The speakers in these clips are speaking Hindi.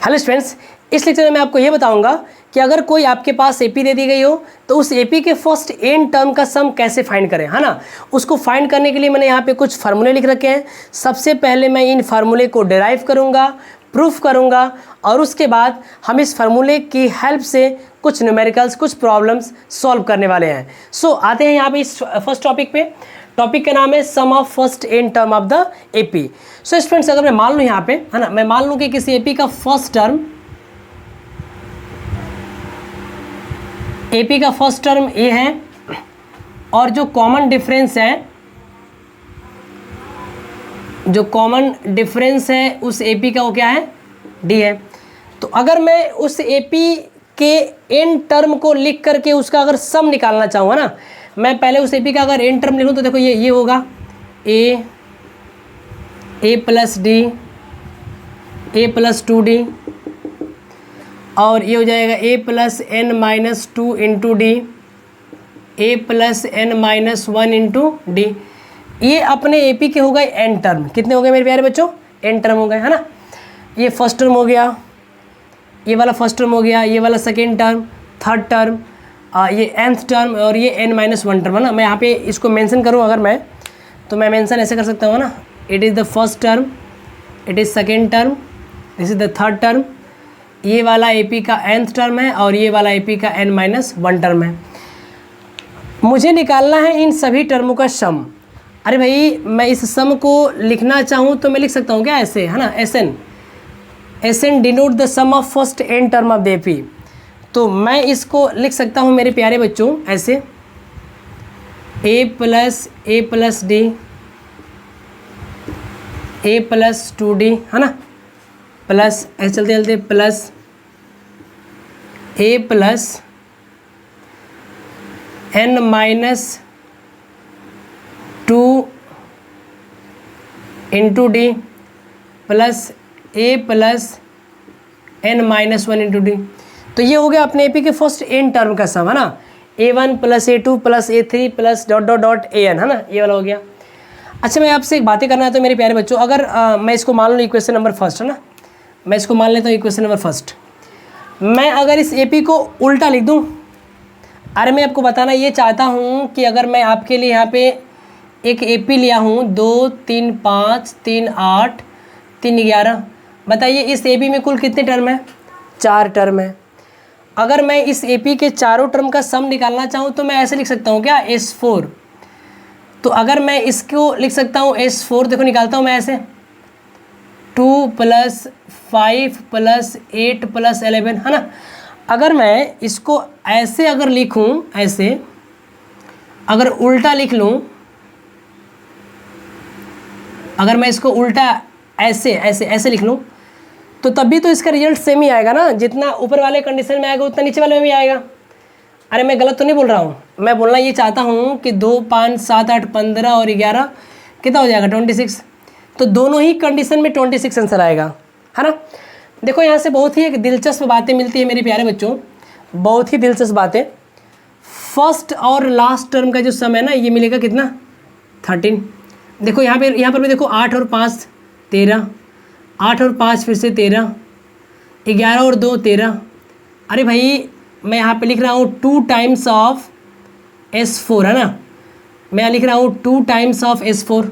हेलो स्टूडेंट्स, इस लेक्चर में मैं आपको ये बताऊंगा कि अगर कोई आपके पास एपी दे दी गई हो तो उस एपी के फर्स्ट एन टर्म का सम कैसे फाइंड करें, है ना। उसको फाइंड करने के लिए मैंने यहाँ पे कुछ फार्मूले लिख रखे हैं। सबसे पहले मैं इन फार्मूले को डिराइव करूँगा, प्रूफ करूँगा और उसके बाद हम इस फार्मूले की हेल्प से कुछ न्यूमेरिकल्स, कुछ प्रॉब्लम्स सॉल्व करने वाले हैं। सो आते हैं यहाँ पे इस फर्स्ट टॉपिक पे। टॉपिक का नाम है sum of first N term of the AP. So students, अगर मैं मान लूँ यहाँ पे, है ना, मैं मान लूँ कि किसी एपी का फर्स्ट टर्म ए है और जो कॉमन डिफरेंस है उस एपी का वो क्या है, डी है। तो अगर मैं उस एपी के एन टर्म को लिख करके उसका अगर सम निकालना चाहूँ, है ना, मैं पहले उस एपी का अगर एन टर्म लिखूँ तो देखो ये होगा A plus D, A plus 2d और ये हो जाएगा A plus N minus 2 into D, A plus N minus 1 into D. ये अपने एपी के हो गए एन टर्म। कितने हो गए मेरे प्यारे बच्चों? एन टर्म हो गए, है ना। ये फर्स्ट टर्म हो गया, ये वाला फर्स्ट टर्म हो गया, ये वाला सेकेंड टर्म, थर्ड टर्म, ये nth टर्म और ये n माइनस 1 टर्म, है ना। मैं यहाँ पे इसको मेंशन करूँ अगर मैं, तो मैं मेंशन ऐसे कर सकता हूँ ना, it is the first term, it is second term, this is the third term, ये वाला एपी का nth टर्म है और ये वाला एपी का n माइनस 1 टर्म है। मुझे निकालना है इन सभी टर्मों का सम। अरे भाई, मैं इस सम को लिखना चाहूँ तो मैं लिख सकता हूँ क्या ऐसे, है ना, n denote the sum of first N term of the AP. तो मैं इसको लिख सकता हूँ मेरे प्यारे बच्चों ऐसे, A plus D, A plus 2d, है ना, प्लस ऐसे चलते चलते plus A plus N minus 2 into D plus A plus N minus 1 into D. तो ये हो गया अपने एपी के फर्स्ट एन टर्म का सम, है ना। a1 plus a2 plus a3 plus dot dot dot an, है ना, ये वाला हो गया। अच्छा, मैं आपसे एक बातें करना है तो मेरे प्यारे बच्चों, अगर मैं इसको मान लूँ इक्वेशन नंबर फर्स्ट, है ना, मैं इसको मान लेता हूँ इक्वेशन नंबर फर्स्ट। मैं अगर इस एपी को उल्टा लिख दूँ, अरे मैं आपको बताना ये चाहता हूँ कि अगर मैं आपके लिए यहाँ पे एक एपी लिया हूँ 2 3 5 3 8 3 11, बताइए इस एपी में कुल कितने टर्म है? 4 टर्म है। अगर मैं इस एपी के चारों टर्म का सम निकालना चाहूँ तो मैं ऐसे लिख सकता हूँ क्या, S4। तो अगर मैं इसको लिख सकता हूँ S4, देखो निकालता हूँ मैं ऐसे 2 + 5 + 8 + 11, है ना। अगर मैं इसको ऐसे अगर लिखूँ, ऐसे अगर उल्टा लिख लूँ, अगर मैं इसको उल्टा ऐसे लिख लूँ तो तब भी तो इसका रिजल्ट सेम ही आएगा ना। जितना ऊपर वाले कंडीशन में आएगा उतना नीचे वाले में भी आएगा। अरे मैं गलत तो नहीं बोल रहा हूँ, मैं बोलना ये चाहता हूँ कि 2 5 7 8 15 और 11 कितना हो जाएगा, 26। तो दोनों ही कंडीशन में 26 आंसर आएगा, है ना। देखो यहाँ से बहुत ही एक दिलचस्प बातें मिलती है मेरे प्यारे बच्चों, बहुत ही दिलचस्प बातें। फर्स्ट और लास्ट टर्म का जो सम है ना, ये मिलेगा कितना, 13। देखो यहाँ पर भी देखो 8 और 5 13, 8 और 5 फिर से 13, 11 और 2 13। अरे भाई, मैं यहाँ पे लिख रहा हूँ 2 टाइम्स ऑफ S4, है ना, मैं लिख रहा हूँ 2 टाइम्स ऑफ S4।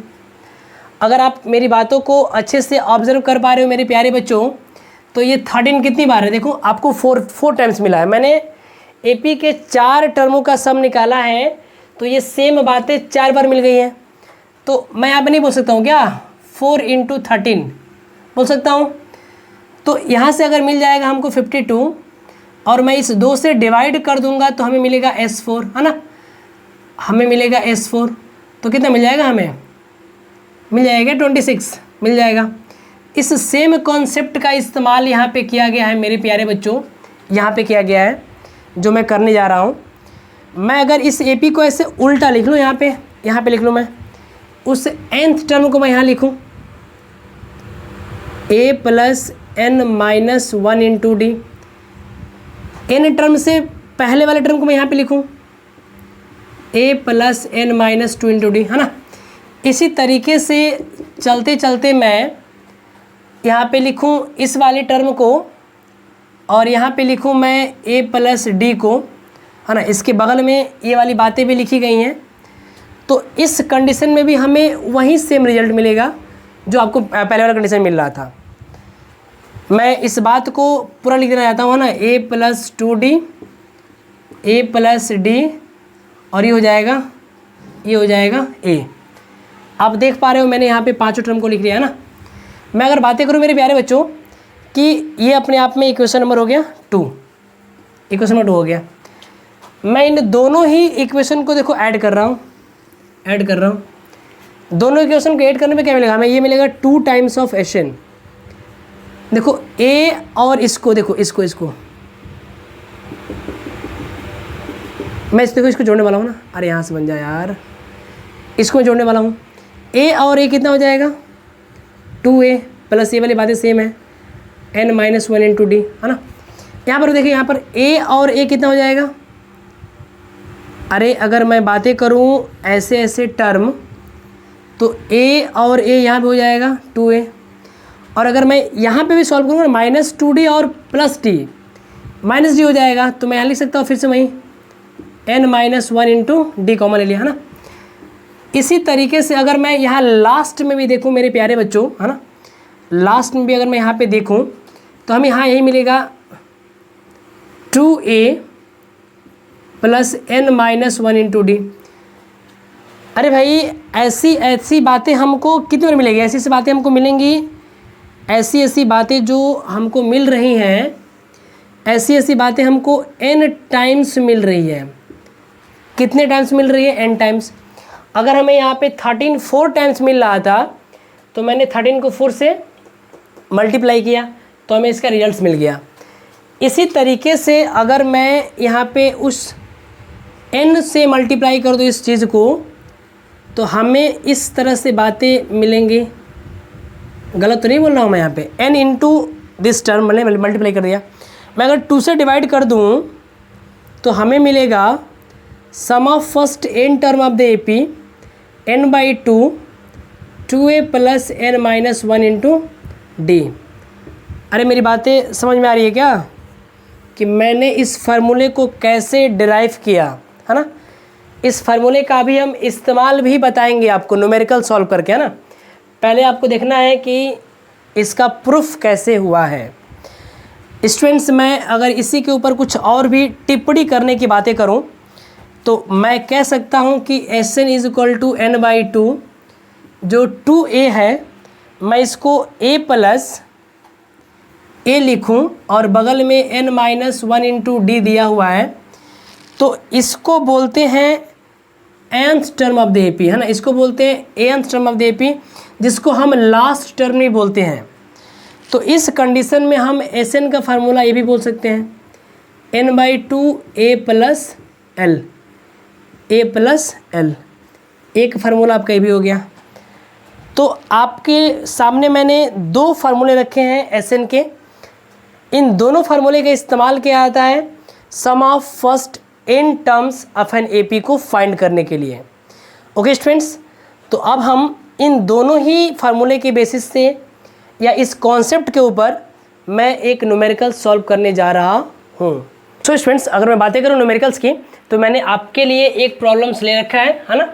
अगर आप मेरी बातों को अच्छे से ऑब्जर्व कर पा रहे हो मेरे प्यारे बच्चों, तो ये 13 कितनी बार है, देखो आपको 4 टाइम्स मिला है। मैंने एपी के 4 टर्मों का सम निकाला है, तो ये सेम बातें 4 बार मिल गई हैं। तो मैं यहाँ पे नहीं बोल सकता हूँ क्या 4 × 13 बोल सकता हूँ। तो यहाँ से अगर मिल जाएगा हमको 52 और मैं इस 2 से डिवाइड कर दूंगा तो हमें मिलेगा S4, है ना, हमें मिलेगा S4। तो कितना मिल जाएगा, हमें मिल जाएगा 26 मिल जाएगा। इस सेम कॉन्सेप्ट का इस्तेमाल यहाँ पे किया गया है मेरे प्यारे बच्चों, यहाँ पे किया गया है जो मैं करने जा रहा हूँ। मैं अगर इस एपी को ऐसे उल्टा लिख लूँ, यहाँ पे लिख लूँ, मैं उस nth टर्म को मैं यहाँ लिखूँ a plus n minus 1 into D. n term से पहले वाले टर्म को मैं यहाँ पे लिखूँ a plus n minus 2 into D, है ना। इसी तरीके से चलते चलते मैं यहाँ पे लिखूँ इस वाले टर्म को और यहाँ पे लिखूँ मैं a प्लस डी को, है ना, इसके बगल में ये वाली बातें भी लिखी गई हैं, तो इस कंडीशन में भी हमें वही सेम रिजल्ट मिलेगा जो आपको पहले वाला कंडीशन मिल रहा था। मैं इस बात को पूरा लिख देना चाहता हूँ ना, a plus 2d a plus D और ये हो जाएगा a। आप देख पा रहे हो मैंने यहाँ पे पांचों टर्म को लिख लिया है ना। मैं अगर बातें करूँ मेरे प्यारे बच्चों कि ये अपने आप में इक्वेशन नंबर हो गया 2, इक्वेशन नंबर 2 हो गया। मैं इन दोनों ही इक्वेशन को देखो ऐड कर रहा हूँ, दोनों इक्वेशन को ऐड करने में क्या मिलेगा हमें, ये मिलेगा 2 टाइम्स ऑफ Sn। देखो a और इसको देखो, इसको मैं इसको जोड़ने वाला हूँ ना, अरे यहाँ से बन जाए यार, इसको मैं जोड़ने वाला हूँ। a और a कितना हो जाएगा 2a प्लस ये वाली बातें सेम है n-1 इंटू डी, है ना। यहाँ पर देखिए, यहाँ पर a और a कितना हो जाएगा, अरे अगर मैं बातें करूँ ऐसे टर्म तो a और a यहाँ पे हो जाएगा 2a, और अगर मैं यहाँ पे भी सॉल्व करूँगा -2d और प्लस d, -d हो जाएगा, तो मैं यहाँ लिख सकता हूँ फिर से वहीं n-1 इंटू डी कॉमन ले लिया, है ना। इसी तरीके से अगर मैं यहाँ लास्ट में भी देखूँ मेरे प्यारे बच्चों, है ना, लास्ट में भी अगर मैं यहाँ पे देखूँ तो हमें यहाँ यही मिलेगा 2a plus n-1 into D. अरे भाई ऐसी बातें हमको कितनी बार मिलेगी, ऐसी बातें हमको मिलेंगी, ऐसी बातें जो हमको मिल रही हैं, ऐसी बातें हमको n टाइम्स मिल रही है। कितने टाइम्स मिल रही है, n टाइम्स। अगर हमें यहाँ पे 13 4 टाइम्स मिल रहा था तो मैंने 13 को 4 से मल्टीप्लाई किया तो हमें इसका रिजल्ट मिल गया। इसी तरीके से अगर मैं यहाँ पे उस n से मल्टीप्लाई कर दूँ इस चीज़ को तो हमें इस तरह से बातें मिलेंगी। गलत तो नहीं बोल रहा हूँ मैं, यहाँ पे n इंटू दिस टर्म मैंने मल्टीप्लाई कर दिया। मैं अगर 2 से डिवाइड कर दूँ तो हमें मिलेगा sum of first n term of the AP n/2 2a plus n-1 into D. अरे मेरी बातें समझ में आ रही है क्या कि मैंने इस फार्मूले को कैसे डिराइव किया, है ना। इस फार्मूले का भी हम इस्तेमाल भी बताएंगे आपको न्यूमेरिकल सॉल्व करके, है ना। पहले आपको देखना है कि इसका प्रूफ कैसे हुआ है। स्टूडेंट्स, मैं अगर इसी के ऊपर कुछ और भी टिप्पणी करने की बातें करूं तो मैं कह सकता हूं कि Sn is equal to n/2, जो 2a है मैं इसको a प्लस a लिखूं और बगल में n-1 इंटू डी दिया हुआ है, तो इसको बोलते हैं nth term of the AP, है ना। इसको बोलते हैं nth term of the AP, जिसको हम लास्ट टर्म नहीं बोलते हैं। तो इस कंडीशन में हम Sn का फार्मूला ये भी बोल सकते हैं n/2 a प्लस l, एक फार्मूला आपका ये भी हो गया। तो आपके सामने मैंने 2 फार्मूले रखे हैं Sn के। इन दोनों फार्मूले का इस्तेमाल किया जाता है sum of first n terms of an AP को फाइंड करने के लिए। ओके स्टूडेंट्स, तो अब हम इन दोनों ही फार्मूले के बेसिस से या इस कॉन्सेप्ट के ऊपर मैं एक न्यूमेरिकल सॉल्व करने जा रहा हूँ। सो स्टूडेंट्स, अगर मैं बातें करूँ न्यूमेरिकल्स की तो मैंने आपके लिए एक प्रॉब्लम्स ले रखा है ना।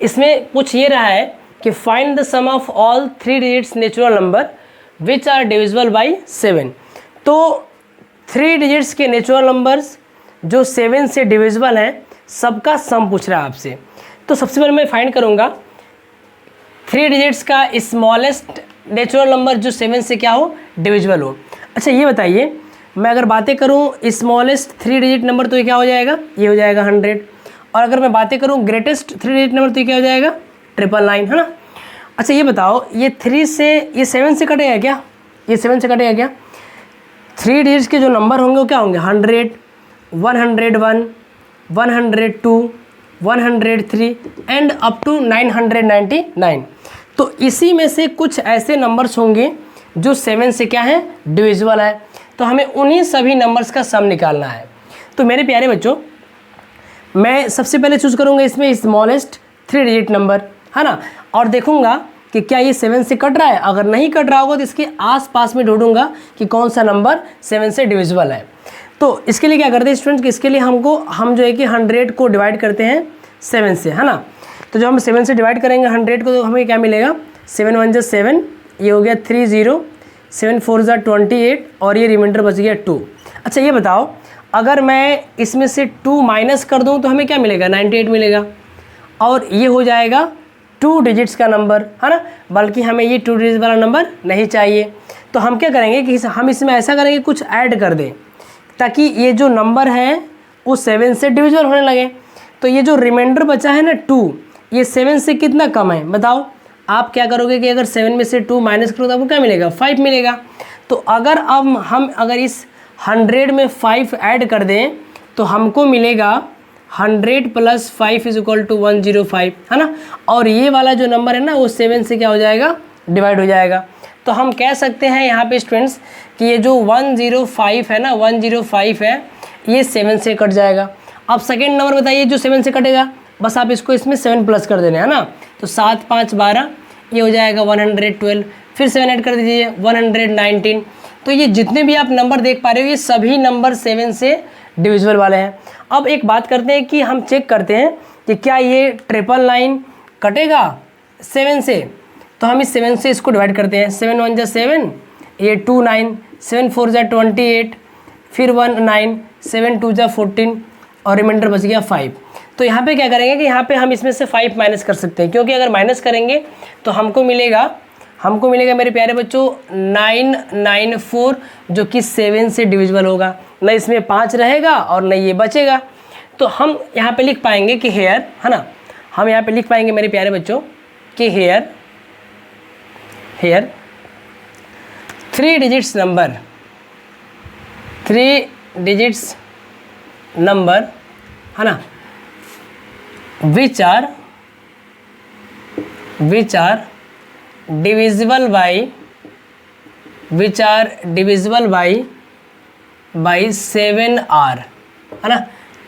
इसमें पूछ ये रहा है कि find the sum of all 3 digits natural number which are divisible by 7। तो 3 डिजिट्स के नेचुरल नंबर्स जो 7 से डिविजिबल हैं, सबका सम पूछ रहा है आपसे। तो सबसे पहले मैं फाइंड करूँगा 3 डिजिट्स का स्मॉलेस्ट नेचुरल नंबर जो 7 से क्या हो, डिविजिबल हो। अच्छा ये बताइए, मैं अगर बातें करूँ स्मॉलेस्ट 3 डिजिट नंबर तो ये क्या हो जाएगा, ये हो जाएगा 100। और अगर मैं बातें करूँ ग्रेटेस्ट 3 डिजिट नंबर तो ये क्या हो जाएगा, 999, है ना। अच्छा ये बताओ, ये 3 से ये 7 से कटेगा क्या, ये 7 से कटेगा क्या। 3 डिजिट्स के जो नंबर होंगे वो क्या होंगे, 100, 101, 102, 103 एंड अप टू 999। तो इसी में से कुछ ऐसे नंबर्स होंगे जो 7 से क्या है, डिविजिबल है। तो हमें उन्हीं सभी नंबर्स का सम निकालना है। तो मेरे प्यारे बच्चों, मैं सबसे पहले चूज़ करूँगा इसमें स्मॉलेस्ट 3 डिजिट नंबर, है ना, और देखूँगा कि कि क्या ये 7 से कट रहा है। अगर नहीं कट रहा होगा तो इसके आसपास में ढूंढूंगा कि कौन सा नंबर 7 से डिविजिबल है। तो इसके लिए क्या करते हैं स्टूडेंट्स कि इसके लिए हम जो है कि 100 को डिवाइड करते हैं 7 से, है ना। तो जब हम 7 से डिवाइड करेंगे 100 को तो हमें क्या मिलेगा, 7 1 जा 7, ये हो गया 30, 7 4 जा 28 और ये रिमाइंडर बच गया 2। अच्छा ये बताओ, अगर मैं इसमें से 2 माइनस कर दूं तो हमें क्या मिलेगा, 98 मिलेगा। और ये हो जाएगा 2 डिजिट्स का नंबर, है ना। बल्कि हमें ये 2 डिजिट वाला नंबर नहीं चाहिए। तो हम क्या करेंगे कि हम इसमें ऐसा करेंगे कुछ ऐड कर दें ताकि ये जो नंबर है वो 7 से डिविजिबल होने लगे। तो ये जो रिमाइंडर बचा है ना 2, ये 7 से कितना कम है बताओ। आप क्या करोगे कि अगर 7 में से 2 माइनस करो तो आपको क्या मिलेगा, 5 मिलेगा। तो अगर अब हम अगर इस 100 में 5 ऐड कर दें तो हमको मिलेगा 100 + 5 = 105, है ना। और ये वाला जो नंबर है ना वो 7 से क्या हो जाएगा, डिवाइड हो जाएगा। तो हम कह सकते हैं यहाँ पे स्टूडेंट्स कि ये जो 105 है ना, 105 है, ये 7 से कट जाएगा। अब सेकेंड नंबर बताइए जो 7 से कटेगा, बस आप इसको इसमें 7 प्लस कर देना है ना। तो 7 5 12, ये हो जाएगा 112। फिर 7 ऐड कर दीजिए 119। तो ये जितने भी आप नंबर देख पा रहे हो ये सभी नंबर 7 से डिविजिबल वाले हैं। अब एक बात करते हैं कि हम चेक करते हैं कि क्या ये 999 कटेगा 7 से। तो हम इस 7 से इसको डिवाइड करते हैं। 7 1 जा 7, ये 2 9, 7 4 जा 28, फिर 1 9, 7 2 जा 14 और रिमाइंडर बच गया 5। तो यहाँ पे क्या करेंगे कि यहाँ पे हम इसमें से 5 माइनस कर सकते हैं, क्योंकि अगर माइनस करेंगे तो हमको मिलेगा मेरे प्यारे बच्चों 994, जो कि 7 से डिविजिबल होगा। न इसमें 5 रहेगा और न ये बचेगा। तो हम यहाँ पे लिख पाएंगे कि हेयर, है ना, हम यहाँ पे लिख पाएंगे मेरे प्यारे बच्चों कि हेयर 3 डिजिट्स नंबर, है ना, which are divisible by 7R, है ना।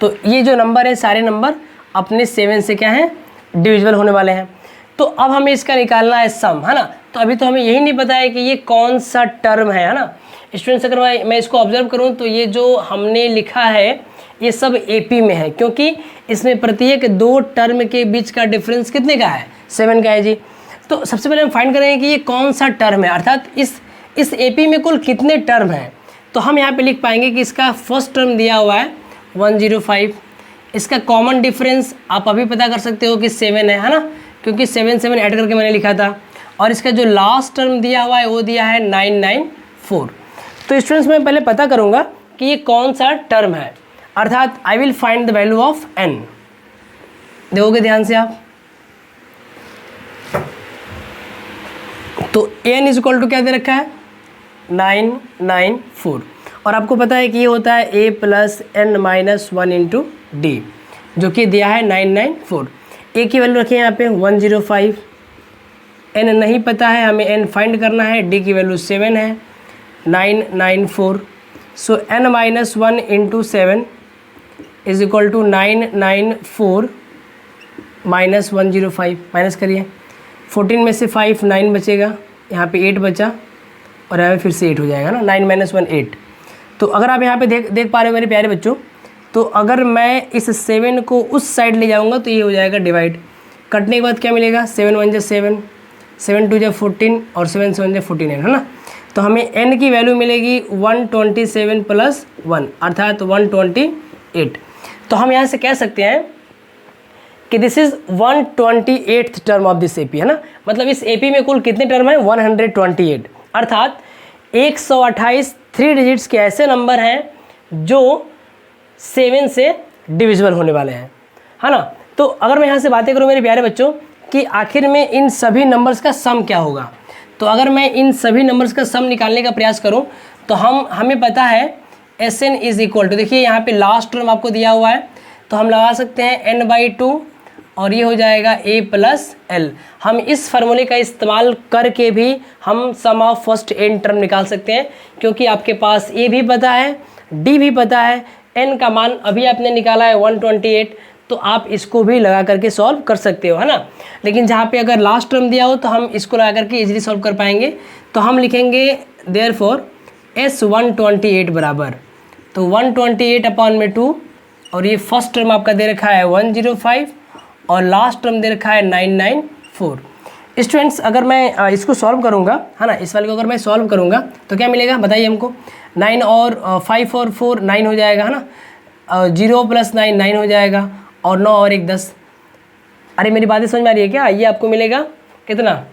तो ये जो नंबर है सारे नंबर अपने 7 से क्या है, डिविजिबल होने वाले हैं। तो अब हमें इसका निकालना है सम, है ना। तो अभी तो हमें यही नहीं पता है कि ये कौन सा टर्म है ना स्टूडेंट्स। अगर मैं इसको ऑब्जर्व करूँ तो ये जो हमने लिखा है ये सब एपी में है, क्योंकि इसमें प्रत्येक 2 टर्म के बीच का डिफरेंस कितने का है, 7 का है जी। तो सबसे पहले हम फाइंड करेंगे कि ये कौन सा टर्म है, अर्थात इस एपी में कुल कितने टर्म हैं। तो हम यहाँ पे लिख पाएंगे कि इसका फर्स्ट टर्म दिया हुआ है 105, इसका कॉमन डिफरेंस आप अभी पता कर सकते हो कि 7 है ना, क्योंकि 7 7 ऐड करके मैंने लिखा था। और इसका जो लास्ट टर्म दिया हुआ है वो दिया है 994। तो स्टूडेंट्स मैं पहले पता करूँगा कि ये कौन सा टर्म है, अर्थात I will find the value of n। देखोगे ध्यान से आप, तो n = क्या दे रखा है, 994। और आपको पता है कि ये होता है a + n - 1 × d, जो कि दिया है 994। a की वैल्यू रखिए यहाँ पे 105, n नहीं पता है, हमें n फाइंड करना है, d की वैल्यू 7 है, 994। सो n - 1 × 7 = 994 - 105। माइनस करिए, 14 में से 5 9 बचेगा, यहाँ पे 8 बचा और यहाँ पे फिर से 8 हो जाएगा ना, 9 - 1 8। तो अगर आप यहाँ पे देख पा रहे हो मेरे प्यारे बच्चों, तो अगर मैं इस 7 को उस साइड ले जाऊँगा तो ये हो जाएगा डिवाइड। कटने के बाद क्या मिलेगा, 7 1 जा 7, 7 2 जा 14 और 7 7 जा 49, है ना। तो हमें n की वैल्यू मिलेगी 127 + 1 अर्थात 128। तो हम यहाँ से कह सकते हैं कि this is 128th term of this AP, है ना। मतलब इस एपी में कुल कितने टर्म हैं, 128, अर्थात 128 3 डिजिट्स के ऐसे नंबर हैं जो 7 से डिविजिबल होने वाले हैं, है ना। तो अगर मैं यहाँ से बातें करूँ मेरे प्यारे बच्चों कि आखिर में इन सभी नंबर्स का सम क्या होगा, तो अगर मैं इन सभी नंबर्स का सम निकालने का प्रयास करूँ तो हमें पता है Sn = देखिए यहाँ पे लास्ट टर्म आपको दिया हुआ है, तो हम लगा सकते हैं n/2 और ये हो जाएगा a + l। हम इस फार्मूले का इस्तेमाल करके भी हम सम ऑफ फर्स्ट n टर्म निकाल सकते हैं, क्योंकि आपके पास a भी पता है, d भी पता है, n का मान अभी आपने निकाला है 128, तो आप इसको भी लगा करके सॉल्व कर सकते हो, है ना। लेकिन जहाँ पे अगर लास्ट टर्म दिया हो तो हम इसको लगा करके इजीली सॉल्व कर पाएंगे। तो हम लिखेंगे देयरफॉर S128 बराबर, तो 128/2, और ये फर्स्ट टर्म आपका दे रखा है 105 और लास्ट टर्म दे रखा है 994। स्टूडेंट्स अगर मैं इसको सॉल्व करूँगा, है ना, इस वाले को अगर मैं सॉल्व करूँगा तो क्या मिलेगा बताइए हमको। 9 और 5 और 4 9 हो जाएगा, है ना। 0 + 9 9 हो जाएगा, और 9 और 1 10। अरे मेरी बातें समझ में आ रही है क्या? ये आपको मिलेगा कितना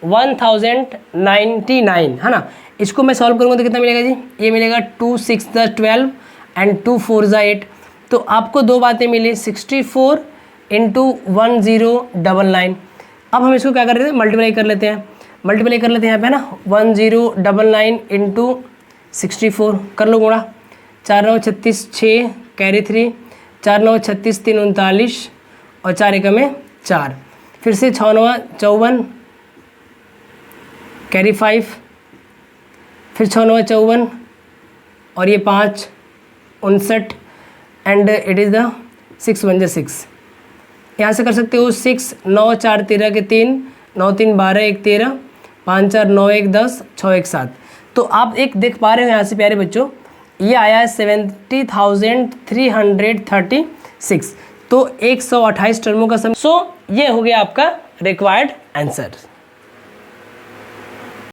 1099, है ना। इसको मैं सॉल्व करूँगा तो कितना मिलेगा जी? ये मिलेगा 2 6 12 एंड 2 4 8। तो आपको दो बातें मिली, 64 × 1099। अब हम इसको क्या कर रहे थे, मल्टीप्लाई कर लेते हैं, मल्टीप्लाई कर लेते हैं यहाँ पे, है ना। 1099 × 64 कर लो गुणा, 4 9 36 6 कैरी 3, 4 9 36 3 39 और 4 1 में 4, फिर से 6 9 54 कैरी 5, फिर 6 9 54 और ये 5 59 एंड इट इज़ द 6 1 6। यहाँ से कर सकते हो 6 9 4 13 के 3 9 3 12 1 13 5 4 9 1 10 6 1 7। तो आप एक देख पा रहे हो यहाँ से प्यारे बच्चों, ये आया है 70,336। तो 128 टर्मों का समय। सो ये हो गया आपका रिक्वायर्ड आंसर।